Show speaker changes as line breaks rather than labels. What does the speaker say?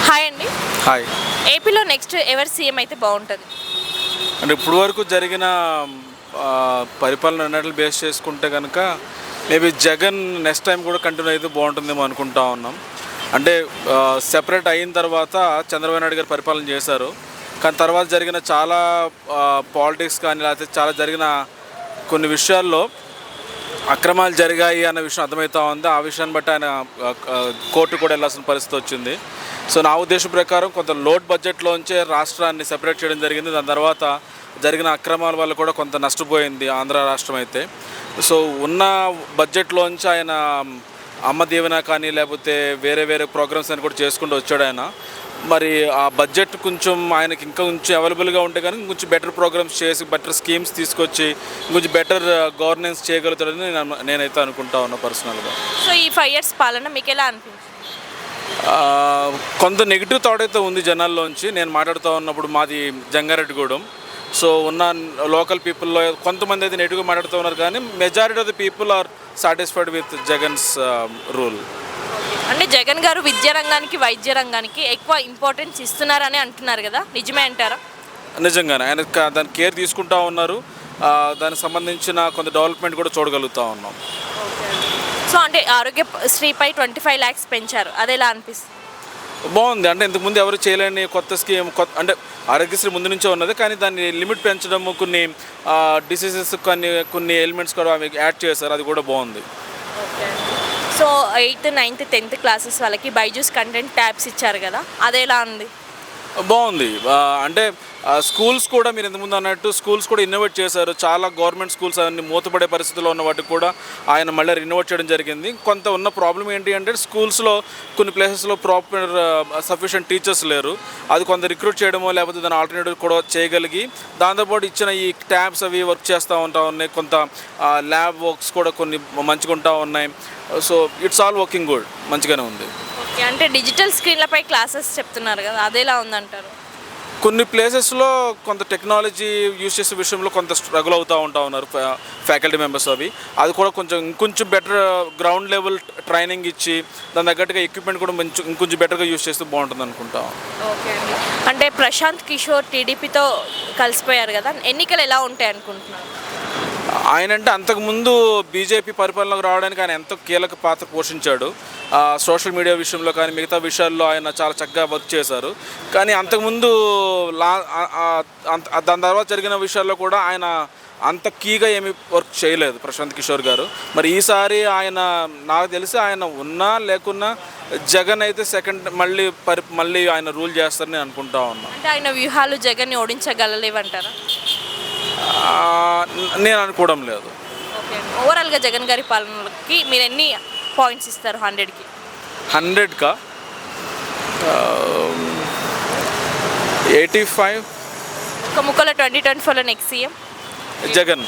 Hi అండి.
Hi.
ఏపీలో next ఎవరు సీఎం అయితే బాగుంటుంది?
అంటే ఇప్పుడు వరకు జరిగిన పరిపాలన అన్నట్లు బేస్ చేసుకుంటే కనుక మేబీ జగన్ నెక్స్ట్ టైం కూడా కంటిన్యూ అయితే బాగుంటుందేమో అనుకుంటా ఉన్నాం. అంటే సెపరేట్ అయిన తర్వాత చంద్రబాబు నాయుడు గారు పరిపాలన చేశారు. కానీ తర్వాత జరిగిన చాలా పాలిటిక్స్ కానీ లేకపోతే చాలా జరిగిన కొన్ని విషయాల్లో అక్రమాలు జరిగాయి అన్న విషయం అర్థమవుతా ఉంది. ఆ విషయాన్ని బట్టి ఆయన కోర్టు కూడా వెళ్ళాల్సిన పరిస్థితి వచ్చింది. సో నా ఉద్దేశం ప్రకారం కొంత లోడ్ బడ్జెట్లోంచే రాష్ట్రాన్ని సెపరేట్ చేయడం జరిగింది. దాని తర్వాత జరిగిన అక్రమాల వల్ల కూడా కొంత నష్టపోయింది ఆంధ్ర రాష్ట్రం అయితే. సో ఉన్న బడ్జెట్లోంచి ఆయన అమ్మ దీవెన కానీ లేకపోతే వేరే వేరే ప్రోగ్రామ్స్ అని కూడా చేసుకుంటూ వచ్చాడు ఆయన. మరి ఆ బడ్జెట్ కొంచెం ఆయనకి ఇంకా కొంచెం అవైలబుల్గా ఉంటే కానీ కొంచెం బెటర్ ప్రోగ్రామ్స్ చేసి బెటర్ స్కీమ్స్ తీసుకొచ్చి కొంచెం బెటర్ గవర్నెన్స్ చేయగలుగుతాడని నేనైతే అనుకుంటా ఉన్నా పర్సనల్గా.
సో ఈ 5 years పాలన మీకు ఎలా అనిపించింది?
కొంత నెగిటివ్ థాట్ అయితే ఉంది జనాల్లోంచి. నేను మాట్లాడుతూ ఉన్నప్పుడు మాది జంగారెడ్డిగూడెం. సో ఉన్న లోకల్ పీపుల్లో కొంతమంది అయితే నెగిటివ్గా మాట్లాడుతూ ఉన్నారు, కానీ majority of the people are satisfied with Jagan's rule.
అంటే జగన్ గారు విద్యా రంగానికి వైద్య రంగానికి ఎక్కువ ఇంపార్టెన్స్ ఇస్తున్నారని అంటున్నారు కదా, నిజమే అంటారా?
నిజంగానే ఆయన దాని కేర్ తీసుకుంటూ ఉన్నారు. దానికి సంబంధించిన కొంత డెవలప్మెంట్ కూడా చూడగలుగుతూ ఉన్నాం.
సో అంటే ఆరోగ్యశ్రీపై 25 lakhs పెంచారు, అది ఎలా అనిపిస్తుంది?
బాగుంది. అంటే ఇంతకుముందు ఎవరు చేయలేని కొత్త స్కీమ్, అంటే ఆరోగ్యశ్రీ ముందు నుంచే ఉన్నది, కానీ దాన్ని లిమిట్ పెంచడము, కొన్ని డిసీజెస్ కొన్ని ఎలిమెంట్స్ కూడా యాడ్ చేశారు, అది కూడా బాగుంది.
So 8th, 9th, 10th classes వాళ్ళకి బైజూస్ కంటెంట్ ట్యాబ్స్ ఇచ్చారు కదా, అది ఎలా ఉంది?
బాగుంది. అంటే స్కూల్స్ కూడా మీరు ఇంతకుముందు అన్నట్టు స్కూల్స్ కూడా ఇన్నోవేట్ చేశారు. చాలా గవర్నమెంట్ స్కూల్స్ అవన్నీ మూతపడే పరిస్థితిలో ఉన్న వాటికి కూడా ఆయన మళ్ళీ రినోవేట్ చేయడం జరిగింది. కొంత ఉన్న ప్రాబ్లం ఏంటి అంటే స్కూల్స్లో కొన్ని ప్లేసెస్లో ప్రాపర్ సఫిషియెంట్ టీచర్స్ లేరు. అది కొంత రిక్రూట్ చేయడమో లేకపోతే దాని ఆల్టర్నేటివ్ కూడా చేయగలిగి దాంతోపాటు ఇచ్చిన ఈ ట్యాబ్స్ అవి వర్క్ చేస్తూ ఉంటా ఉన్నాయి. కొంత ల్యాబ్ వర్క్స్ కూడా కొన్ని మంచిగా ఉంటా ఉన్నాయి. So it's all working good, మంచిగానే ఉంది.
ఓకే, అంటే డిజిటల్ స్క్రీన్లపై క్లాసెస్ చెప్తున్నారు కదా, అది ఎలా ఉందంటారు?
కొన్ని ప్లేసెస్లో కొంత టెక్నాలజీ యూజ్ చేసే విషయంలో కొంత స్ట్రగుల్ అవుతూ ఉన్నారు ఫ్యాకల్టీ మెంబర్స్. అది కూడా ఇంకొంచెం బెటర్ గ్రౌండ్ లెవెల్ ట్రైనింగ్ ఇచ్చి దాని తగ్గట్టుగా ఎక్విప్మెంట్ కూడా ఇంకొంచెం బెటర్గా యూజ్ చేస్తే బాగుంటుంది అనుకుంటాం.
ఓకే అండి. అంటే ప్రశాంత్ కిషోర్ టీడీపీతో కలిసిపోయారు కదా, ఎన్నికలు ఎలా ఉంటాయి అనుకుంటున్నారు?
ఆయన అంటే అంతకుముందు బీజేపీ పరిపాలనకు రావడానికి ఆయన ఎంతో కీలక పాత్ర పోషించాడు. సోషల్ మీడియా విషయంలో కానీ మిగతా విషయాల్లో ఆయన చాలా చక్కగా వర్క్ చేశారు. కానీ అంతకుముందు దాని తర్వాత జరిగిన విషయాల్లో కూడా ఆయన అంత కీగా ఏమీ వర్క్ చేయలేదు ప్రశాంత్ కిషోర్ గారు. మరి ఈసారి ఆయన నాకు తెలిసి ఆయన ఉన్నా లేకున్నా జగన్ అయితే సెకండ్ మళ్ళీ ఆయన రూల్ చేస్తారని అనుకుంటా ఉన్నాను.
అంటే ఆయన వ్యూహాలు జగన్ని ఓడించగలలేవంటారా?
నేను అనుకోవడం లేదు.
ఓకే, ఓవరాల్గా జగన్ గారి పాలనకి మీరు ఎన్ని పాయింట్స్ ఇస్తారు 100కి?
100కా 85.
ఒక ముక్కలో 2024లో నెక్స్ట్ సీఎం
జగన్.